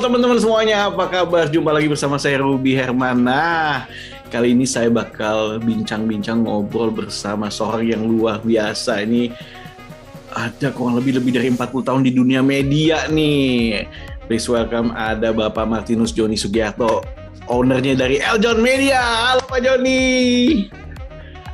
teman-teman semuanya, apa kabar? Jumpa lagi bersama saya Ruby Herman. Nah, kali ini saya bakal bincang-bincang ngobrol bersama seorang yang luar biasa. Ini ada kurang lebih dari 40 tahun di dunia media nih. Please welcome, ada Bapak Martinus Joni Sugiarto, ownernya dari Eljon Media. Halo Pak Joni.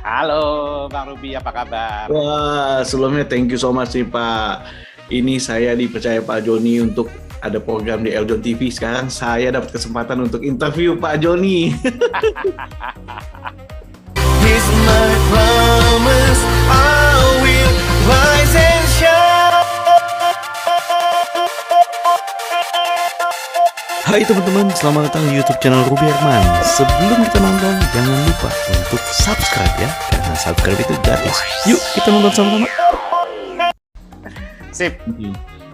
Halo Bang Ruby, apa kabar? Wah, sebelumnya thank you so much nih Pak. Ini saya dipercaya Pak Joni untuk ada program di Eljon TV. Sekarang saya dapat kesempatan untuk interview Pak Joni. He's my promise, I will rise and shine. Hai teman-teman, selamat datang di YouTube channel Ruby Herman. Sebelum kita nonton, jangan lupa untuk subscribe ya, karena subscribe itu gratis. Yuk kita nonton sama-sama. Sip.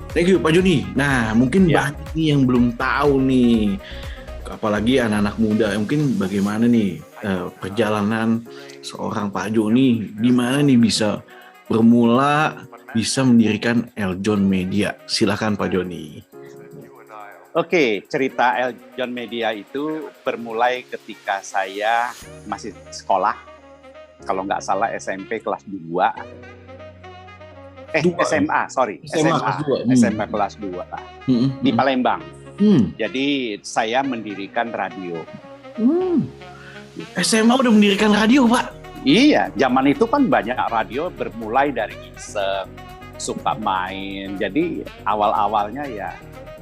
Thank you Pak Joni. Nah, mungkin banyak nih yang belum tahu nih, apalagi anak-anak muda. Mungkin bagaimana nih perjalanan seorang Pak Joni, gimana nih bisa bermula, bisa mendirikan Eljon Media. Silakan Pak Joni. Oke, cerita Eljon Media itu bermulai ketika saya masih sekolah. Kalau nggak salah SMP kelas 2. SMA kelas 2 di Palembang. Jadi saya mendirikan radio. SMA udah mendirikan radio, Pak? Iya, zaman itu kan banyak radio bermulai dari iseng, suka main. Jadi awal-awalnya ya,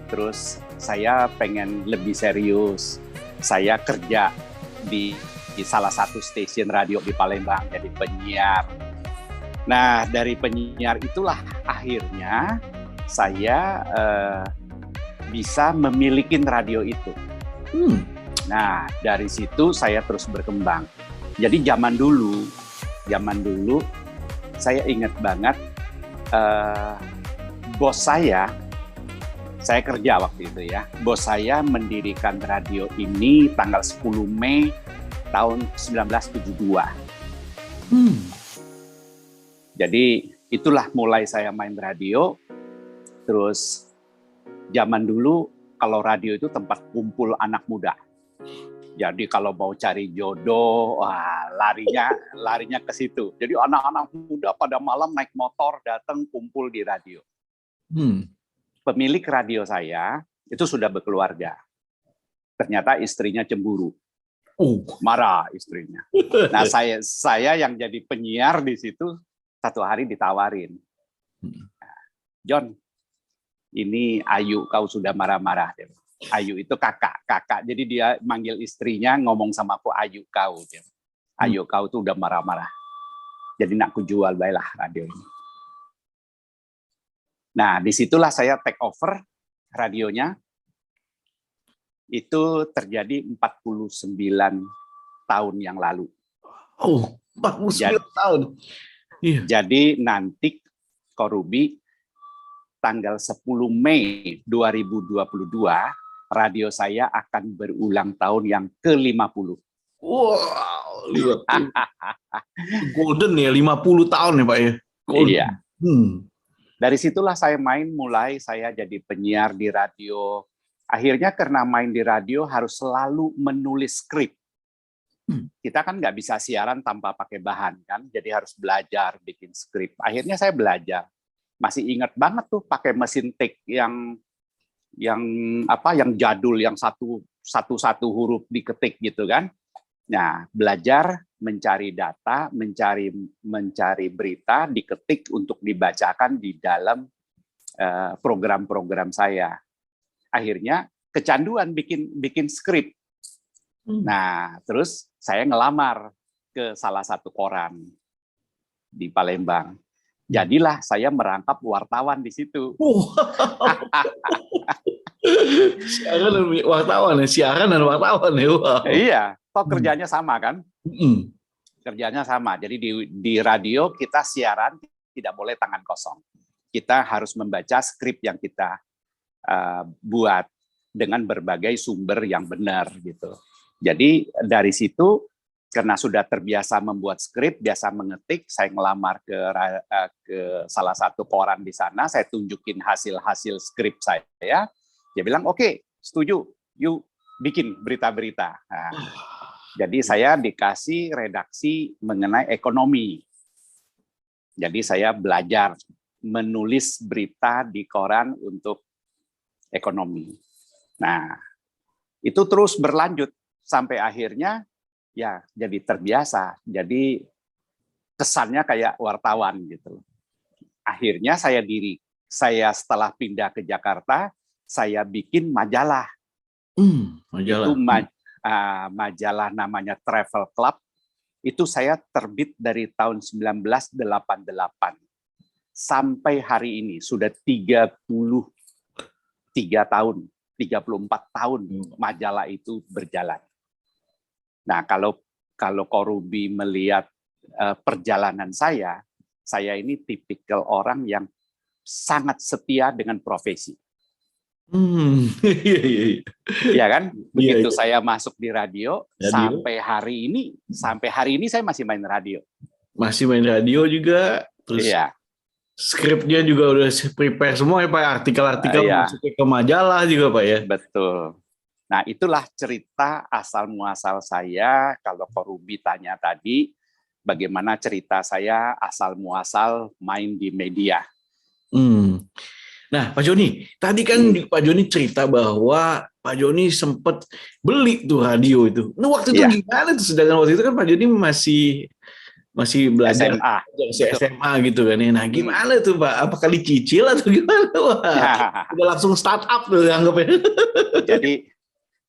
terus saya pengen lebih serius. Saya kerja di salah satu stasiun radio di Palembang, jadi penyiar. Nah, dari penyiar itulah akhirnya saya bisa memiliki radio itu. Nah, dari situ saya terus berkembang. Jadi zaman dulu saya ingat banget bos saya kerja waktu itu ya. Bos saya mendirikan radio ini tanggal 10 Mei tahun 1972. Jadi itulah mulai saya main radio. Terus zaman dulu kalau radio itu tempat kumpul anak muda. Jadi kalau mau cari jodoh, wah, larinya ke situ. Jadi anak-anak muda pada malam naik motor datang kumpul di radio. Pemilik radio saya itu sudah berkeluarga. Ternyata istrinya cemburu. Marah istrinya. Nah, saya yang jadi penyiar di situ. Satu hari ditawarin, John, ini Ayu kau sudah marah-marah. Ayu itu kakak. Jadi dia manggil istrinya ngomong sama aku, Ayu kau. Ayu kau tuh udah marah-marah. Jadi nak ku jual baiklah radio ini. Nah, disitulah saya take over radionya. Itu terjadi 49 tahun yang lalu. 49 tahun. Jadi nanti Korubi tanggal 10 Mei 2022 radio saya akan berulang tahun yang ke-50. Wow, 50. Golden ya, 50 tahun ya Pak ya. Golden. Iya. Dari situlah saya mulai saya jadi penyiar di radio. Akhirnya karena main di radio harus selalu menulis skrip. Kita kan nggak bisa siaran tanpa pakai bahan kan, jadi harus belajar bikin skrip. Akhirnya saya belajar. Masih ingat banget tuh pakai mesin take yang jadul, yang satu huruf diketik gitu kan. Nah, belajar mencari data, mencari berita, diketik untuk dibacakan di dalam program-program saya. Akhirnya kecanduan bikin skrip. Nah, terus saya ngelamar ke salah satu koran di Palembang. Jadilah saya merangkap wartawan di situ. Siaran dan wartawan ya. Wow. Iya, toh kerjanya sama kan? Kerjanya sama. Jadi di radio kita siaran tidak boleh tangan kosong. Kita harus membaca skrip yang kita buat dengan berbagai sumber yang benar gitu. Jadi dari situ karena sudah terbiasa membuat skrip, biasa mengetik, saya ngelamar ke salah satu koran di sana, saya tunjukin hasil skrip saya. Dia bilang, oke, setuju, yuk bikin berita-berita. Nah, jadi saya dikasih redaksi mengenai ekonomi. Jadi saya belajar menulis berita di koran untuk ekonomi. Nah, itu terus berlanjut sampai akhirnya ya jadi terbiasa. Jadi kesannya kayak wartawan gitu. Akhirnya saya setelah pindah ke Jakarta, saya bikin majalah. Majalah. Itu majalah namanya Travel Club. Itu saya terbit dari tahun 1988 sampai hari ini sudah 33 tahun, 34 tahun majalah itu berjalan. Nah, kalau Korubi melihat perjalanan saya ini tipikal orang yang sangat setia dengan profesi. Ya kan? Begitu saya masuk di radio, sampai hari ini saya masih main radio. Masih main radio juga, terus skripnya juga udah prepare semua ya Pak, artikel-artikel masuk ke majalah juga Pak ya. Betul. Nah, itulah cerita asal muasal saya. Kalau Korubi tanya tadi, bagaimana cerita saya asal muasal main di media. Nah, Pak Joni, tadi kan Pak Joni cerita bahwa Pak Joni sempat beli tuh radio itu. Nah, waktu itu gimana tuh? Sedangkan waktu itu kan Pak Joni masih belajar SMA gitu kan ya. Nah, gimana tuh Pak? Apakah dicicil atau gimana? Wah, udah langsung startup tuh anggapnya.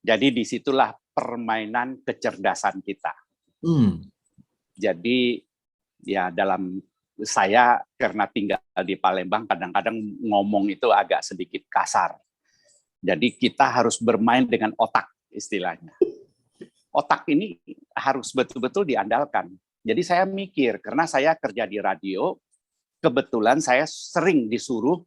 Jadi disitulah permainan kecerdasan kita. Jadi ya saya karena tinggal di Palembang kadang-kadang ngomong itu agak sedikit kasar. Jadi kita harus bermain dengan otak istilahnya. Otak ini harus betul-betul diandalkan. Jadi saya mikir, karena saya kerja di radio, kebetulan saya sering disuruh,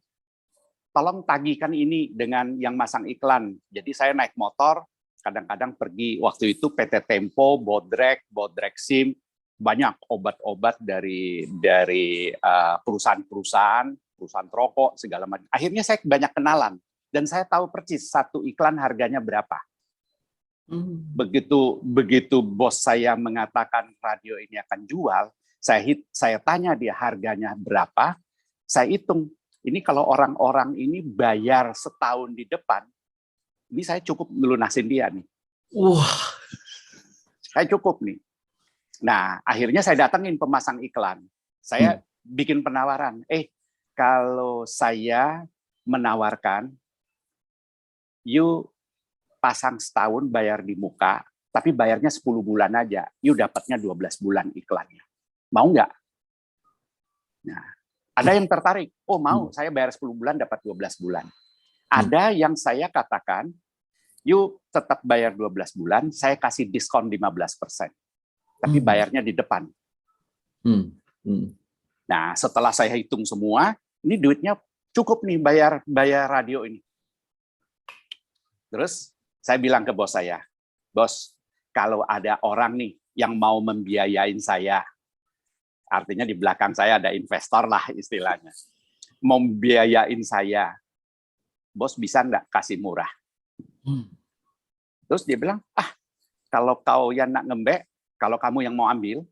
tolong tagihkan ini dengan yang masang iklan. Jadi saya naik motor, kadang-kadang pergi, waktu itu PT Tempo, Bodrek SIM, banyak obat-obat dari perusahaan rokok segala macam. Akhirnya saya banyak kenalan dan saya tahu persis satu iklan harganya berapa. Begitu bos saya mengatakan radio ini akan jual, saya tanya dia harganya berapa. Saya hitung, ini kalau orang-orang ini bayar setahun di depan, ini saya cukup melunasin dia nih. Wah, saya cukup nih. Nah, akhirnya saya datangin pemasang iklan. Saya bikin penawaran. Kalau saya menawarkan, you pasang setahun bayar di muka, tapi bayarnya 10 bulan aja. You dapatnya 12 bulan iklannya. Mau nggak? Nah, ada yang tertarik. Oh, mau. Saya bayar 10 bulan, dapat 12 bulan. Ada yang saya katakan, you tetap bayar 12 bulan, saya kasih diskon 15%. Tapi bayarnya di depan. Nah, setelah saya hitung semua, ini duitnya cukup nih bayar radio ini. Terus saya bilang ke bos saya, bos, kalau ada orang nih yang mau membiayain saya, artinya di belakang saya ada investor lah istilahnya, mau membiayain saya, bos bisa nggak kasih murah? Terus dia bilang, kalau kau yang nak ngembek, kalau kamu yang mau ambil,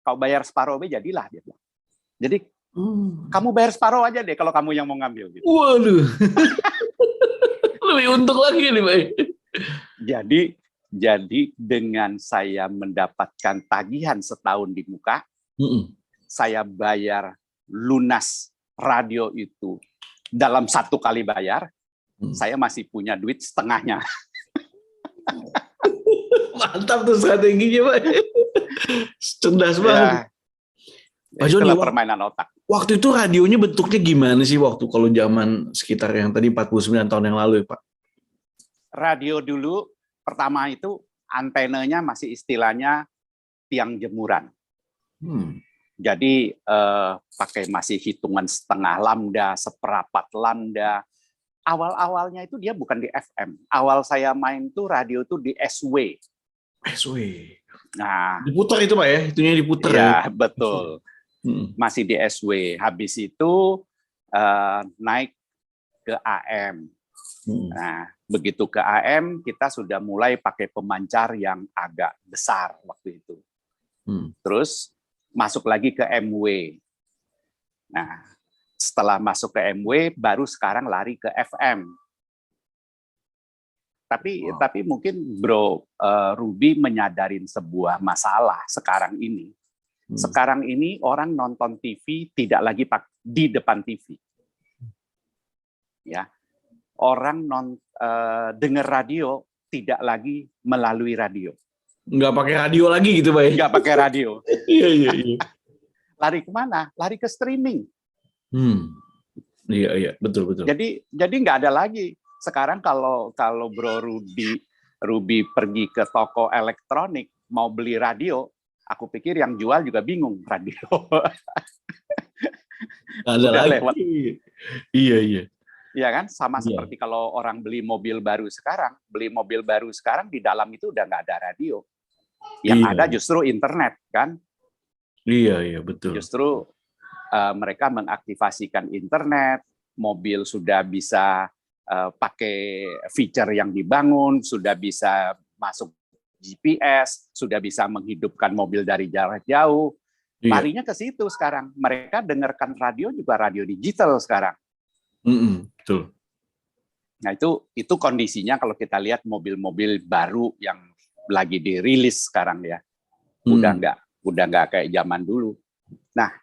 kau bayar separuh aja jadilah, dia bilang. Jadi kamu bayar separuh aja deh kalau kamu yang mau ngambil. Gitu. Waduh, lebih untung lagi nih, Pak. Jadi dengan saya mendapatkan tagihan setahun di muka, saya bayar lunas radio itu dalam 1 kali bayar, saya masih punya duit setengahnya. Mantap tuh strateginya, Pak. Cerdas banget. Pak Joni, permainan otak. Waktu itu radionya bentuknya gimana sih waktu kalau zaman sekitar yang tadi 49 tahun yang lalu ya, Pak? Radio dulu pertama itu antenanya masih istilahnya tiang jemuran. Jadi pakai masih hitungan setengah lambda, seperapat lambda. Awal-awalnya itu dia bukan di FM. Awal saya main tuh radio tuh di SW. SW. Nah, diputar itu Pak ya? Itunya diputar ya? Betul. Masih di SW. Habis itu naik ke AM. Nah, begitu ke AM, kita sudah mulai pakai pemancar yang agak besar waktu itu. Terus masuk lagi ke MW. Nah, setelah masuk ke MW, baru sekarang lari ke FM. Tapi mungkin Bro Ruby menyadarin sebuah masalah sekarang ini. Sekarang ini orang nonton TV tidak lagi di depan TV. Ya. Orang dengar radio tidak lagi melalui radio. Nggak pakai radio lagi gitu, Pak? Nggak pakai radio. Iya. Lari kemana? Lari ke streaming. Iya, betul. Jadi nggak ada lagi. Sekarang kalau Bro Ruby pergi ke toko elektronik mau beli radio, aku pikir yang jual juga bingung radio. Ada lagi. Lewat. Iya. Iya kan, seperti kalau orang beli mobil baru sekarang di dalam itu udah nggak ada radio, yang ada justru internet kan? Iya betul. Justru mereka mengaktifasikan internet, mobil sudah bisa pakai feature yang dibangun, sudah bisa masuk GPS, sudah bisa menghidupkan mobil dari jarak jauh, larinya ke situ sekarang. Mereka dengarkan radio juga radio digital sekarang. Betul. Nah itu kondisinya kalau kita lihat mobil-mobil baru yang lagi dirilis sekarang ya, udah nggak kayak zaman dulu. Nah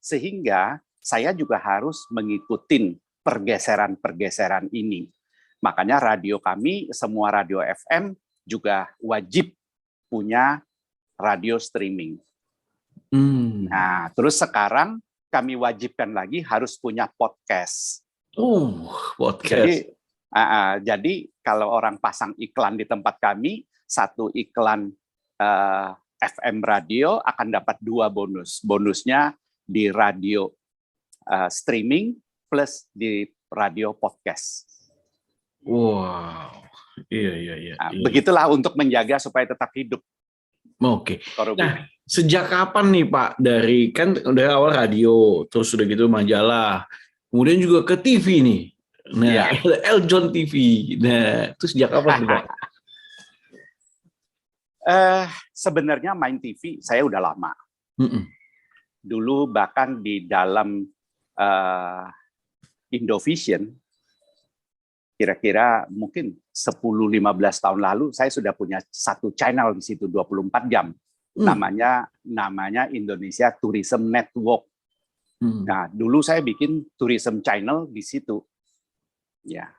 sehingga saya juga harus mengikuti pergeseran ini. Makanya radio kami, semua radio FM juga wajib punya radio streaming. Nah terus sekarang kami wajibkan lagi harus punya podcast. Podcast. Jadi kalau orang pasang iklan di tempat kami, satu iklan FM radio akan dapat 2 bonus. Bonusnya di radio streaming plus di radio podcast. Wow. Iya. Begitulah untuk menjaga supaya tetap hidup. Oke. Nah, sejak kapan nih Pak, dari kan udah awal radio, terus udah gitu majalah, kemudian juga ke TV nih. Nah, Eljon TV. Nah, itu sejak kapan nih Pak? Sebenarnya main TV saya udah lama. Dulu bahkan di dalam Indovision, kira-kira mungkin 10-15 tahun lalu saya sudah punya satu channel di situ 24 jam. Namanya Indonesia Tourism Network. Nah, dulu saya bikin tourism channel di situ. Ya.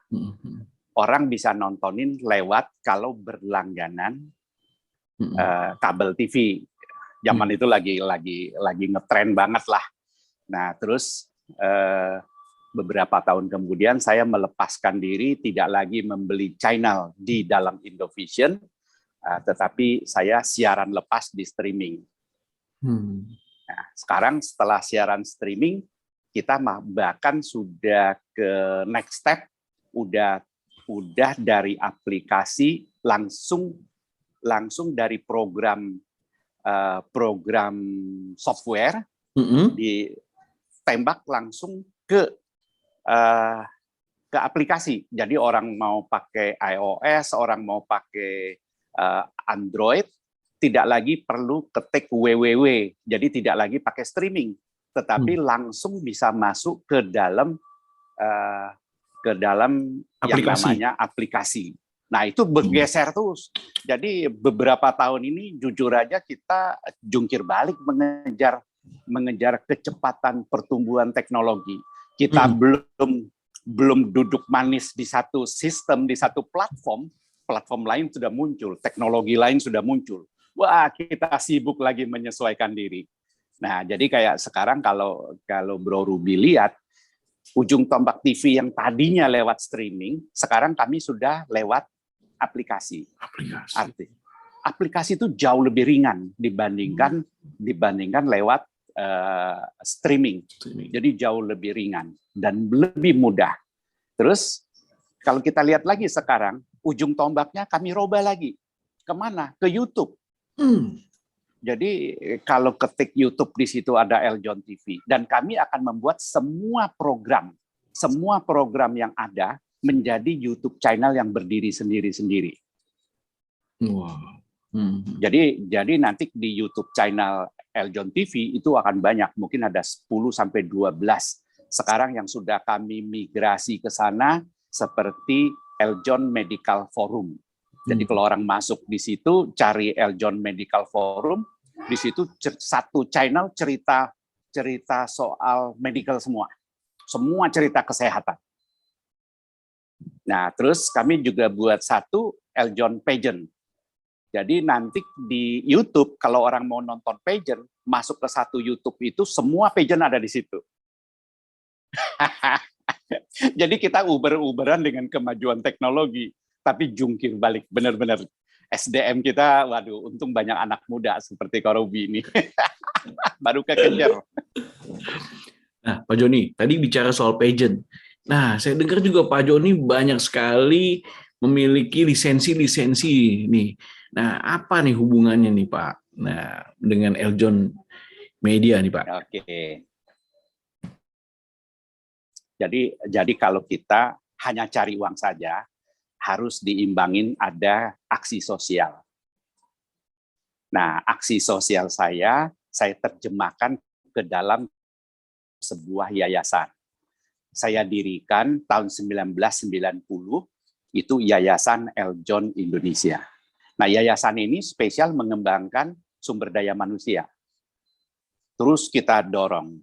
Orang bisa nontonin lewat kalau berlangganan kabel TV. Zaman itu lagi ngetren banget lah. Nah, terus beberapa tahun kemudian saya melepaskan diri, tidak lagi membeli channel di dalam Indovision, tetapi saya siaran lepas di streaming. Nah, sekarang setelah siaran streaming, kita bahkan sudah ke next step, udah dari aplikasi langsung dari program software ditembak langsung ke aplikasi. Jadi orang mau pakai iOS, orang mau pakai Android, tidak lagi perlu ketik www. Jadi tidak lagi pakai streaming, tetapi langsung bisa masuk ke dalam yang namanya aplikasi. Nah, itu bergeser terus. Jadi beberapa tahun ini jujur aja kita jungkir balik mengejar kecepatan pertumbuhan teknologi. Kita belum duduk manis di satu sistem, di satu platform lain sudah muncul, teknologi lain sudah muncul. Wah, kita sibuk lagi menyesuaikan diri. Nah, jadi kayak sekarang kalau Bro Ruby lihat, ujung tombak TV yang tadinya lewat streaming, sekarang kami sudah lewat aplikasi. Aplikasi itu jauh lebih ringan dibandingkan lewat streaming. Jadi jauh lebih ringan dan lebih mudah. Terus kalau kita lihat lagi sekarang, ujung tombaknya kami robah lagi. Kemana? Ke YouTube. Jadi kalau ketik YouTube di situ ada Eljon TV, dan kami akan membuat semua program yang ada menjadi YouTube channel yang berdiri sendiri-sendiri. Wow. Jadi nanti di YouTube channel Eljon TV itu akan banyak, mungkin ada 10 sampai 12. Sekarang yang sudah kami migrasi ke sana seperti Eljon Medical Forum. Jadi kalau orang masuk di situ cari Eljon Medical Forum, di situ satu channel cerita soal medical semua cerita kesehatan. Nah, terus kami juga buat satu Eljon Pageant. Jadi nanti di YouTube kalau orang mau nonton pageant, masuk ke satu YouTube itu semua pageant ada di situ. Jadi kita uber-uberan dengan kemajuan teknologi, tapi jungkir balik benar-benar SDM kita, waduh, untung banyak anak muda seperti Korubi ini. Baru kekejar. Nah, Pak Joni, tadi bicara soal pageant. Nah, saya dengar juga Pak Joni banyak sekali memiliki lisensi-lisensi nih. Nah, apa nih hubungannya nih Pak? Nah, dengan Eljon Media nih Pak. Oke. Jadi kalau kita hanya cari uang saja, harus diimbangin ada aksi sosial. Nah, aksi sosial saya terjemahkan ke dalam sebuah yayasan. Saya dirikan tahun 1990, itu Yayasan Eljon Indonesia. Nah, yayasan ini spesial mengembangkan sumber daya manusia. Terus kita dorong.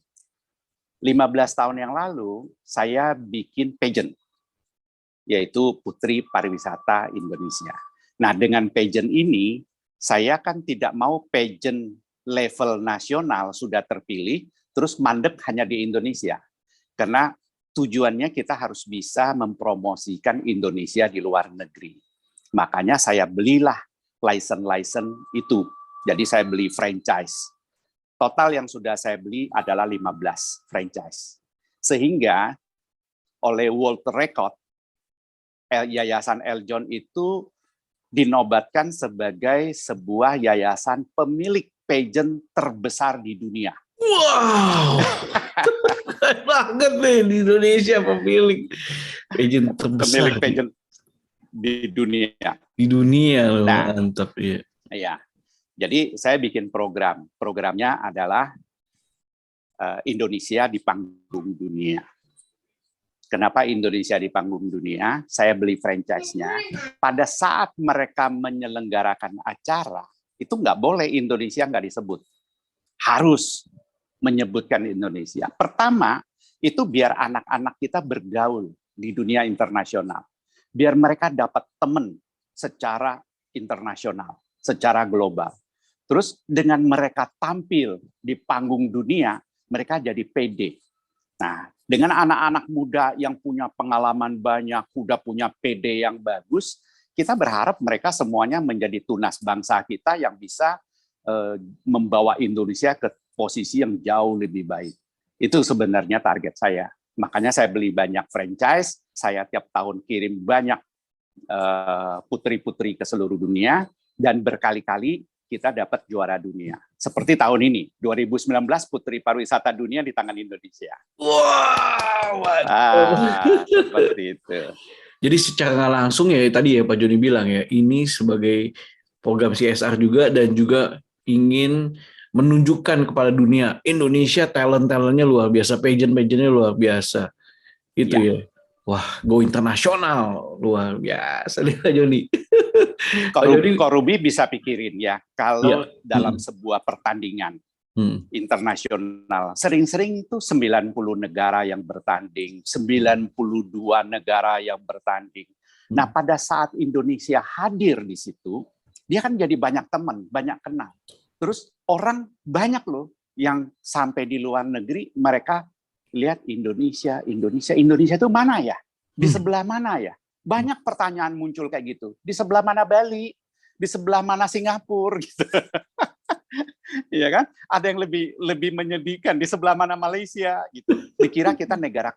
15 tahun yang lalu, saya bikin pageant, yaitu Putri Pariwisata Indonesia. Nah, dengan pageant ini, saya kan tidak mau pageant level nasional sudah terpilih, terus mandek hanya di Indonesia. Karena tujuannya kita harus bisa mempromosikan Indonesia di luar negeri. Makanya saya belilah license itu. Jadi saya beli franchise. Total yang sudah saya beli adalah 15 franchise. Sehingga oleh World Record, Yayasan Eljon itu dinobatkan sebagai sebuah yayasan pemilik pageant terbesar di dunia. Wow, keren banget nih di Indonesia pemilik pageant terbesar. Pemilik pageant di dunia. Di dunia loh, mantap ya. Iya. Jadi saya bikin programnya adalah Indonesia di panggung dunia. Kenapa Indonesia di panggung dunia? Saya beli franchise-nya. Pada saat mereka menyelenggarakan acara, itu nggak boleh Indonesia nggak disebut. Harus menyebutkan Indonesia. Pertama, itu biar anak-anak kita bergaul di dunia internasional. Biar mereka dapat teman secara internasional, secara global. Terus dengan mereka tampil di panggung dunia, mereka jadi pede. Nah, dengan anak-anak muda yang punya pengalaman banyak, udah punya PD yang bagus, kita berharap mereka semuanya menjadi tunas bangsa kita yang bisa membawa Indonesia ke posisi yang jauh lebih baik. Itu sebenarnya target saya. Makanya saya beli banyak franchise, saya tiap tahun kirim banyak putri-putri ke seluruh dunia, dan berkali-kali kita dapat juara dunia. Seperti tahun ini, 2019 Putri Pariwisata Dunia di tangan Indonesia. Wow, seperti itu. Jadi secara nggak langsung ya tadi ya Pak Joni bilang ya, ini sebagai program CSR juga dan juga ingin menunjukkan kepada dunia Indonesia talent-talentnya luar biasa, pageant-pageantnya luar biasa. Itu ya. Wah, go internasional luar biasa nih Pak Joni. Korubi bisa pikirin ya, kalau dalam sebuah pertandingan internasional, sering-sering itu 90 negara yang bertanding, 92 negara yang bertanding. Nah, pada saat Indonesia hadir di situ, dia kan jadi banyak teman, banyak kenal. Terus orang banyak loh yang sampai di luar negeri, mereka lihat Indonesia itu mana ya? Di sebelah mana ya? Banyak pertanyaan muncul kayak gitu. Di sebelah mana Bali? Di sebelah mana Singapura? Gitu. Iya kan? Ada yang lebih menyedihkan. Di sebelah mana Malaysia? Gitu. Dikira kita negara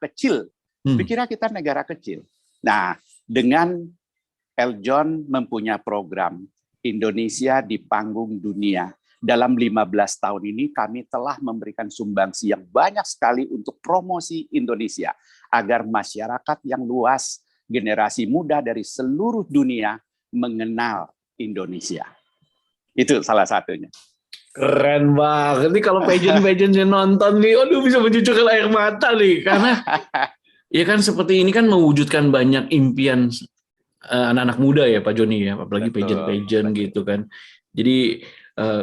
kecil. Nah, dengan Eljon mempunyai program Indonesia di panggung dunia. Dalam 15 tahun ini kami telah memberikan sumbangsi yang banyak sekali untuk promosi Indonesia agar masyarakat yang luas generasi muda dari seluruh dunia mengenal Indonesia. Itu salah satunya. Keren banget nih kalau pageant-pageantnya nonton nih, aduh bisa mencucurkan air mata nih, karena ya kan seperti ini kan mewujudkan banyak impian anak-anak muda ya Pak Joni ya, apalagi pageant-pageant gitu kan. Jadi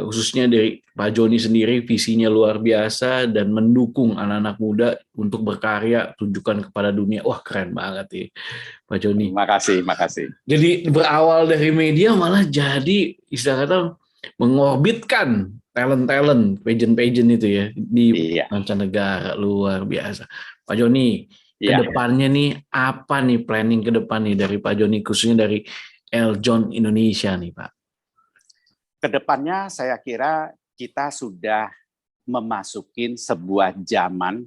khususnya dari Pak Joni sendiri visinya luar biasa dan mendukung anak-anak muda untuk berkarya, tunjukkan kepada dunia. Wah keren banget ya Pak Joni. Makasih. Jadi berawal dari media malah jadi istilah kata mengorbitkan talent-talent pageant-pageant itu ya di mancanegara, luar biasa. Pak Joni, kedepannya nih apa nih planning ke depan nih dari Pak Joni, khususnya dari Eljon Indonesia nih Pak? Kedepannya saya kira kita sudah memasukin sebuah zaman,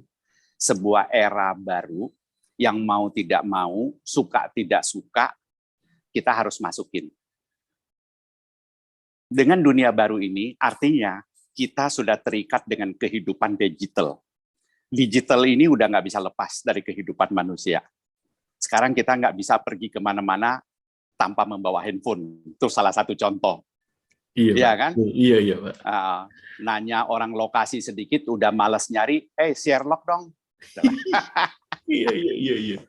sebuah era baru yang mau tidak mau, suka tidak suka, kita harus masukin. Dengan dunia baru ini, artinya kita sudah terikat dengan kehidupan digital. Digital ini udah nggak bisa lepas dari kehidupan manusia. Sekarang kita nggak bisa pergi kemana-mana tanpa membawa handphone. Itu salah satu contoh. Iya kan? Iya Pak. Nanya orang lokasi sedikit, udah malas nyari, Sherlock dong. Iya.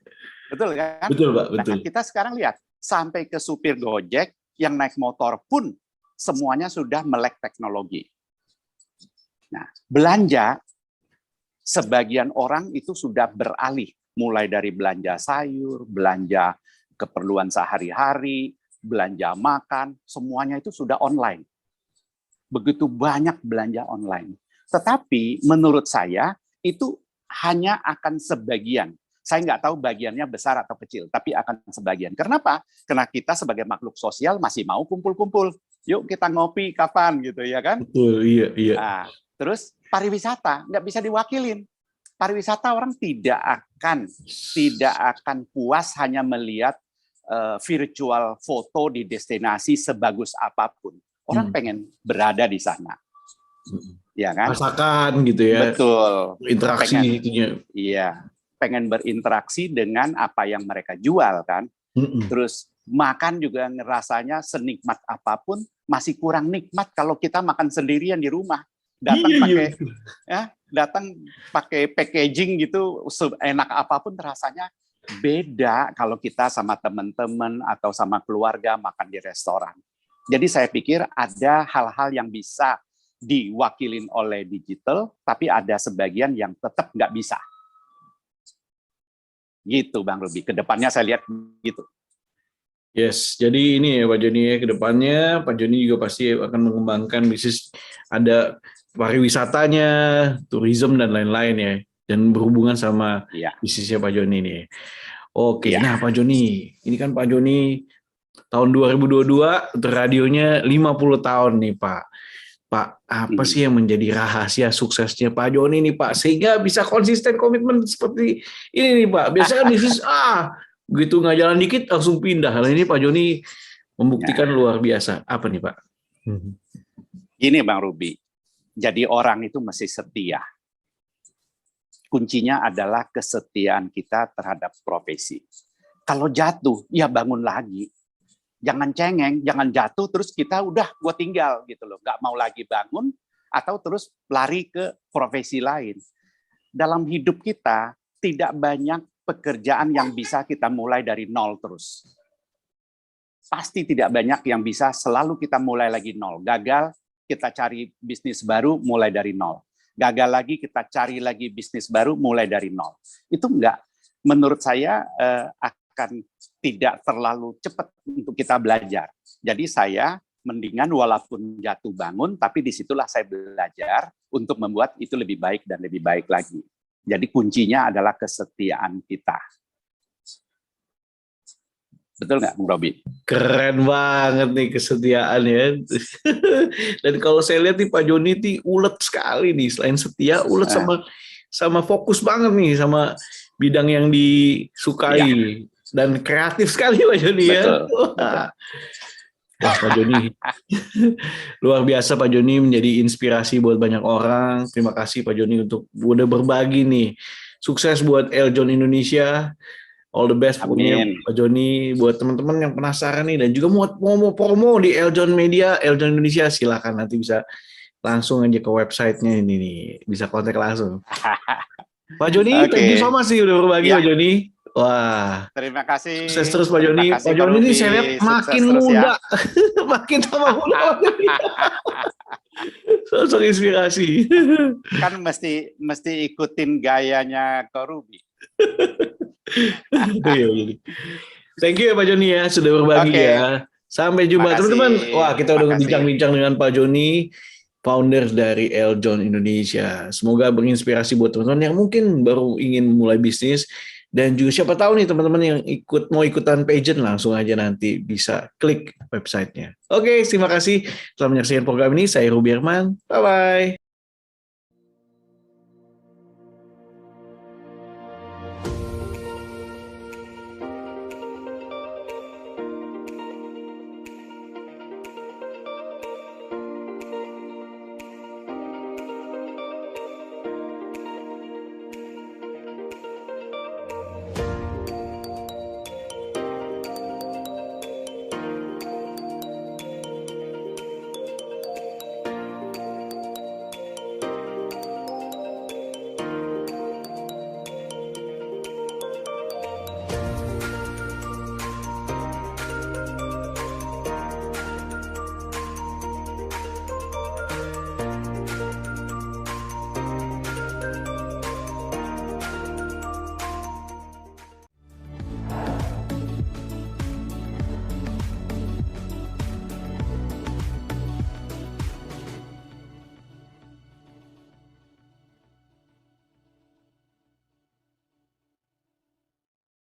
Betul kan? Betul Pak, betul. Nah, kita sekarang lihat, sampai ke supir Gojek yang naik motor pun semuanya sudah melek teknologi. Nah, belanja, sebagian orang itu sudah beralih, mulai dari belanja sayur, belanja keperluan sehari-hari, belanja makan, semuanya itu sudah online. Begitu banyak belanja online. Tetapi menurut saya, itu hanya akan sebagian. Saya nggak tahu bagiannya besar atau kecil, tapi akan sebagian. Kenapa? Karena kita sebagai makhluk sosial masih mau kumpul-kumpul. Yuk kita ngopi kapan gitu ya kan? Betul, iya. Nah, terus pariwisata nggak bisa diwakilin. Pariwisata orang tidak akan puas hanya melihat virtual foto di destinasi sebagus apapun. Orang pengen berada di sana. Ya kan? Rasakan gitu ya. Betul. Interaksi Iya. Pengen berinteraksi dengan apa yang mereka jual kan. Terus makan juga ngerasanya senikmat apapun masih kurang nikmat kalau kita makan sendirian di rumah. Datang pakai packaging gitu, enak apapun rasanya beda kalau kita sama teman-teman atau sama keluarga makan di restoran. Jadi saya pikir ada hal-hal yang bisa diwakilin oleh digital, tapi ada sebagian yang tetap nggak bisa. Gitu Bang Ruby, kedepannya saya lihat gitu. Yes, jadi ini ya Pak Joni ya, kedepannya Pak Joni juga pasti akan mengembangkan bisnis, ada pariwisatanya, tourism dan lain-lain ya, dan berhubungan sama bisnisnya Pak Joni nih. Oke, nah Pak Joni, ini kan Pak Joni tahun 2022 radionya 50 tahun nih Pak. Pak, apa sih yang menjadi rahasia suksesnya Pak Joni nih Pak, sehingga bisa konsisten komitmen seperti ini nih Pak? Biasanya kan bisnis begitu nggak jalan dikit langsung pindah. Nah ini Pak Joni membuktikan luar biasa. Apa nih Pak? Gini Bang Ruby, jadi orang itu mesti setia. Kuncinya adalah kesetiaan kita terhadap profesi. Kalau jatuh, ya bangun lagi. Jangan cengeng, jangan jatuh terus kita udah gue tinggal gitu loh, nggak mau lagi bangun atau terus lari ke profesi lain. Dalam hidup kita tidak banyak pekerjaan yang bisa kita mulai dari nol terus. Pasti tidak banyak yang bisa selalu kita mulai lagi nol. Gagal, kita cari bisnis baru mulai dari nol. Gagal lagi, kita cari lagi bisnis baru mulai dari nol. Itu enggak, menurut saya akan tidak terlalu cepat untuk kita belajar. Jadi saya mendingan walaupun jatuh bangun, tapi disitulah saya belajar untuk membuat itu lebih baik dan lebih baik lagi. Jadi kuncinya adalah kesetiaan kita. Betul nggak, Bung Robi? Keren banget nih kesetiaan ya. Dan kalau saya lihat nih Pak Joni nih ulet sekali nih, selain setia, ulet sama fokus banget nih sama bidang yang disukai dan kreatif sekali Pak Joni ya. Wah, Pak Joni luar biasa. Pak Joni menjadi inspirasi buat banyak orang. Terima kasih Pak Joni untuk udah berbagi nih. Sukses buat Eljon Indonesia. All the best pokoknya Amin. Pak Joni. Buat teman-teman yang penasaran nih dan juga mau promo di Eljon Media, Eljon Indonesia, silakan nanti bisa langsung aja ke websitenya ini nih, bisa kontak langsung. Pak Joni, thank you so much sih udah berbagi Pak Joni. Wah, terima kasih. Sukses terus Pak Joni. Pak Joni ini saya lihat makin muda, makin tambah muda. Sosok inspirasi. Kan mesti ikutin gayanya Ko Ruby. Thank you ya Pak Joni ya sudah berbagi ya. Sampai jumpa teman-teman. Wah, kita udah bincang-bincang dengan Pak Joni, founder dari Eljon Indonesia. Semoga berinspirasi buat teman-teman yang mungkin baru ingin mulai bisnis. Dan juga siapa tahu nih teman-teman yang mau ikutan pageant, langsung aja nanti bisa klik websitenya. Oke, terima kasih telah menyaksikan program ini. Saya Ruby Herman. Bye-bye.